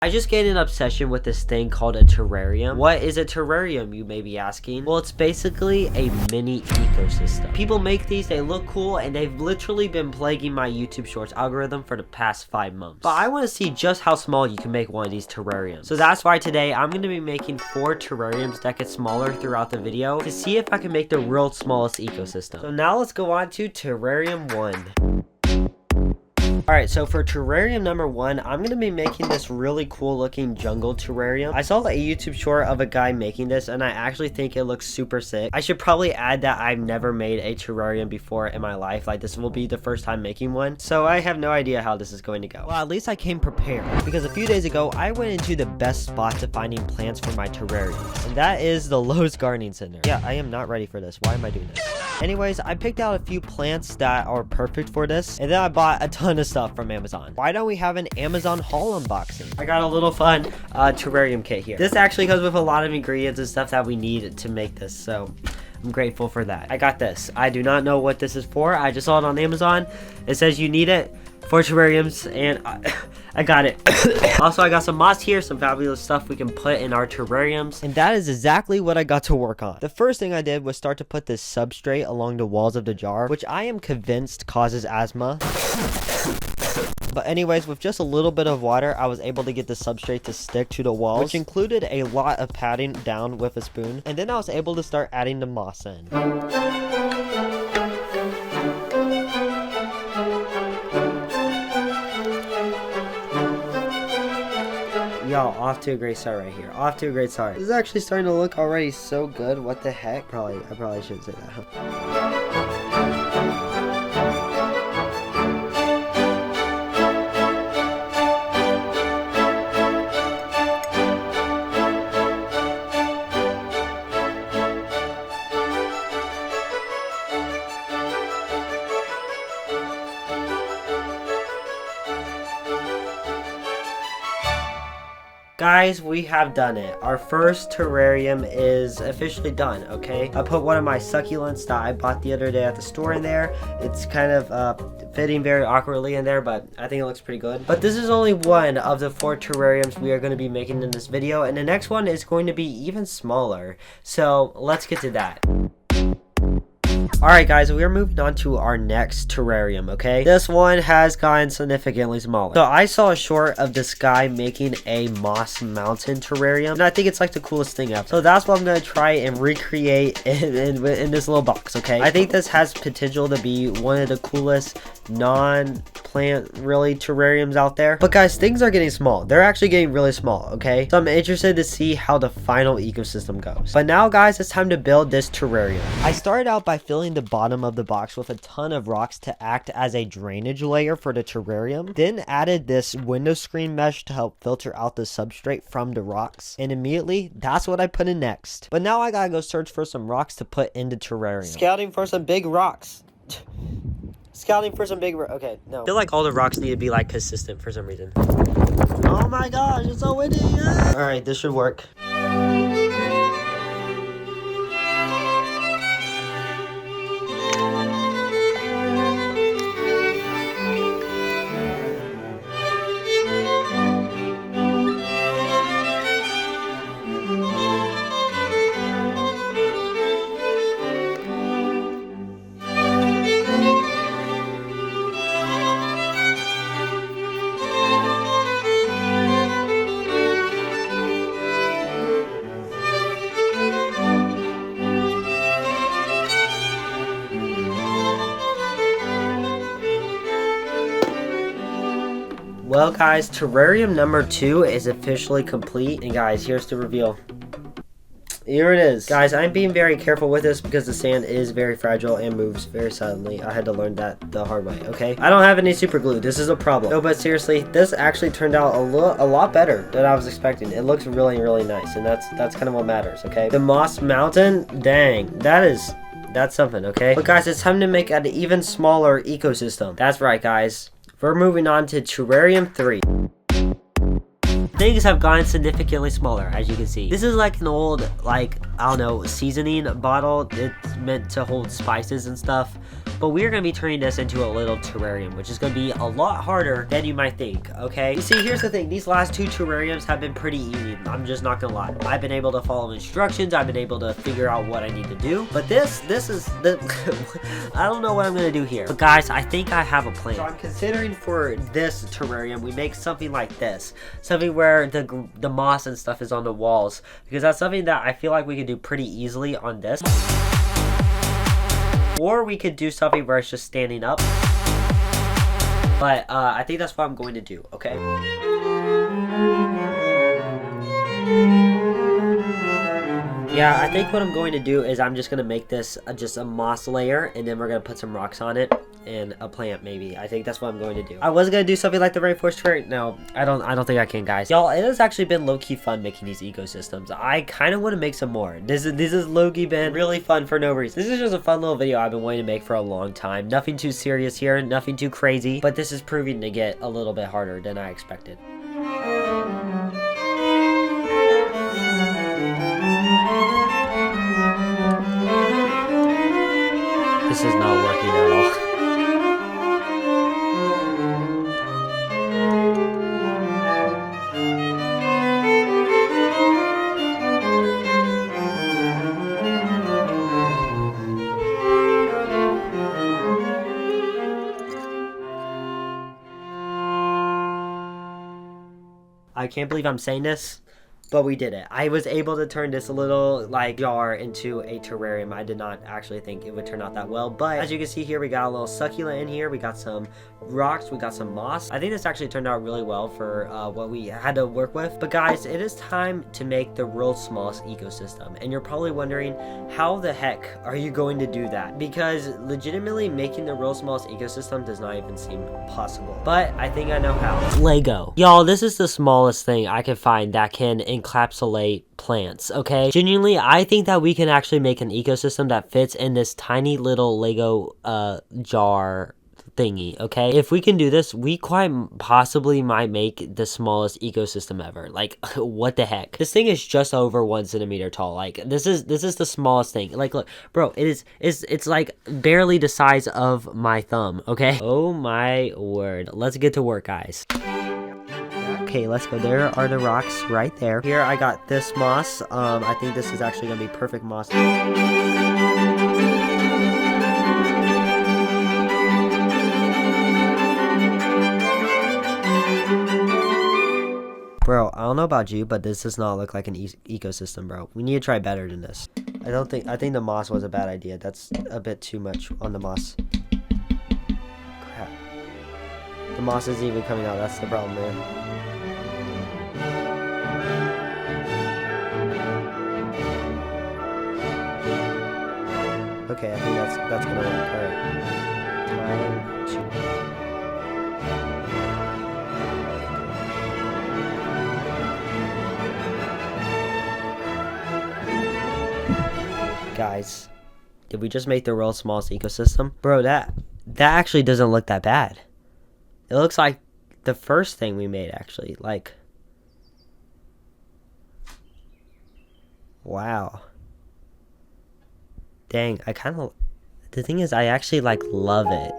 I just gained an obsession with this thing called a terrarium. What is a terrarium, you may be asking? Well, it's basically a mini ecosystem. People make these, they look cool, and they've literally been plaguing my YouTube Shorts algorithm for the past 5 months. But I want to see just how small you can make one of these terrariums. So that's why today I'm going to be making 4 terrariums that get smaller throughout the video to see if I can make the world's smallest ecosystem. So now let's go on to terrarium 1. Alright, so for terrarium number 1, I'm going to be making this really cool looking jungle terrarium. I saw a YouTube short of a guy making this and I actually think it looks super sick. I should probably add that I've never made a terrarium before in my life. Like, this will be the first time making one. So I have no idea how this is going to go. Well, at least I came prepared, because a few days ago I went into the best spot to finding plants for my terrarium, and that is the Lowe's Gardening Center. Yeah, I am not ready for this. Why am I doing this? Anyways, I picked out a few plants that are perfect for this, and then I bought a ton of stuff from Amazon. Why don't we have an Amazon haul unboxing? I got a little fun terrarium kit here. This actually comes with a lot of ingredients and stuff that we need to make this, so I'm grateful for that. I got this. I do not know what this is for. I just saw it on Amazon. It says you need it for terrariums, and I got it. Also, I got some moss here, some fabulous stuff we can put in our terrariums, and that is exactly what I got to work on. The first thing I did was start to put this substrate along the walls of the jar, which I am convinced causes asthma. But anyways, with just a little bit of water, I was able to get the substrate to stick to the walls, which included a lot of patting down with a spoon, and then I was able to start adding the moss in. Y'all, off to a great start right here. Off to a great start. This is actually starting to look already so good. What the heck? I probably shouldn't say that. Guys, we have done it. Our first terrarium is officially done, okay? I put one of my succulents that I bought the other day at the store in there. It's kind of fitting very awkwardly in there, but I think it looks pretty good. But this is only one of the 4 terrariums we are going to be making in this video, and the next one is going to be even smaller. So let's get to that. Alright guys, we are moving on to our next terrarium, okay? This one has gotten significantly smaller. So I saw a short of this guy making a moss mountain terrarium, and I think it's like the coolest thing ever. So that's what I'm going to try and recreate in this little box, okay? I think this has potential to be one of the coolest non-plant really terrariums out there. But guys, things are getting small. They're actually getting really small, okay? So I'm interested to see how the final ecosystem goes. But now guys, it's time to build this terrarium. I started out by filling the bottom of the box with a ton of rocks to act as a drainage layer for the terrarium, then added this window screen mesh to help filter out the substrate from the rocks, and immediately that's what I put in next. But now I gotta go search for some rocks to put in the terrarium. Scouting for some big rocks. Scouting for some big okay, no. I feel like all the rocks need to be like consistent for some reason. Oh my gosh, it's so windy. Alright, this should work. Well guys, terrarium number 2 is officially complete, and guys, here's the reveal. Here it is. Guys, I'm being very careful with this because the sand is very fragile and moves very suddenly. I had to learn that the hard way, okay? I don't have any super glue. This is a problem. No, but seriously, this actually turned out a lot better than I was expecting. It looks really, really nice, and that's kind of what matters, okay? The moss mountain, dang, that's something, okay? But guys, it's time to make an even smaller ecosystem. That's right, guys. We're moving on to terrarium 3. Things have gotten significantly smaller, as you can see. This is like an old, like, I don't know, seasoning bottle. It's meant to hold spices and stuff. but we're going to be turning this into a little terrarium, which is going to be a lot harder than you might think, okay? You see, here's the thing. These last 2 terrariums have been pretty easy. I'm just not going to lie. I've been able to follow instructions. I've been able to figure out what I need to do. But this is the... I don't know what I'm going to do here. But guys, I think I have a plan. So I'm considering for this terrarium, we make something like this. Something where the moss and stuff is on the walls. Because that's something that I feel like we could do pretty easily on this. Or we could do something where it's just standing up. But I think that's what I'm going to do, okay? Yeah, I think what I'm going to do is I'm just going to make this just a moss layer, and then we're going to put some rocks on it and a plant maybe. I think that's what I'm going to do. I was going to do something like the rainforest terrarium. No, I don't think I can, guys. Y'all, it has actually been low-key fun making these ecosystems. I kind of want to make some more. This is low-key been really fun for no reason. This is just a fun little video I've been wanting to make for a long time. Nothing too serious here, nothing too crazy, but this is proving to get a little bit harder than I expected. This is not working at all. I can't believe I'm saying this, but we did it. I was able to turn this little like jar into a terrarium. I did not actually think it would turn out that well, but as you can see here, we got a little succulent in here. We got some rocks, we got some moss. I think this actually turned out really well for what we had to work with. But guys, it is time to make the world's smallest ecosystem, and you're probably wondering, how the heck are you going to do that? Because legitimately making the world's smallest ecosystem does not even seem possible, but I think I know how. Lego. Y'all, this is the smallest thing I could find that can encapsulate plants, okay? Genuinely, I think that we can actually make an ecosystem that fits in this tiny little Lego jar thingy, okay? If we can do this, we quite possibly might make the smallest ecosystem ever. Like, what the heck? This thing is just over 1 centimeter tall. Like, this is the smallest thing. Like, look, bro, it's like barely the size of my thumb, okay? Oh my word. Let's get to work, guys. Okay, let's go. There are the rocks right there. Here I got this moss. I think this is actually gonna be perfect moss. Bro, I don't know about you, but this does not look like an ecosystem, bro. We need to try better than this. I think the moss was a bad idea. That's a bit too much on the moss. Crap. The moss isn't even coming out. That's the problem, man. Okay, I think that's gonna work. Alright. Guys, did we just make the world's smallest ecosystem? Bro, that actually doesn't look that bad. It looks like the first thing we made, actually. Like, wow. Dang, the thing is, I actually, like, love it.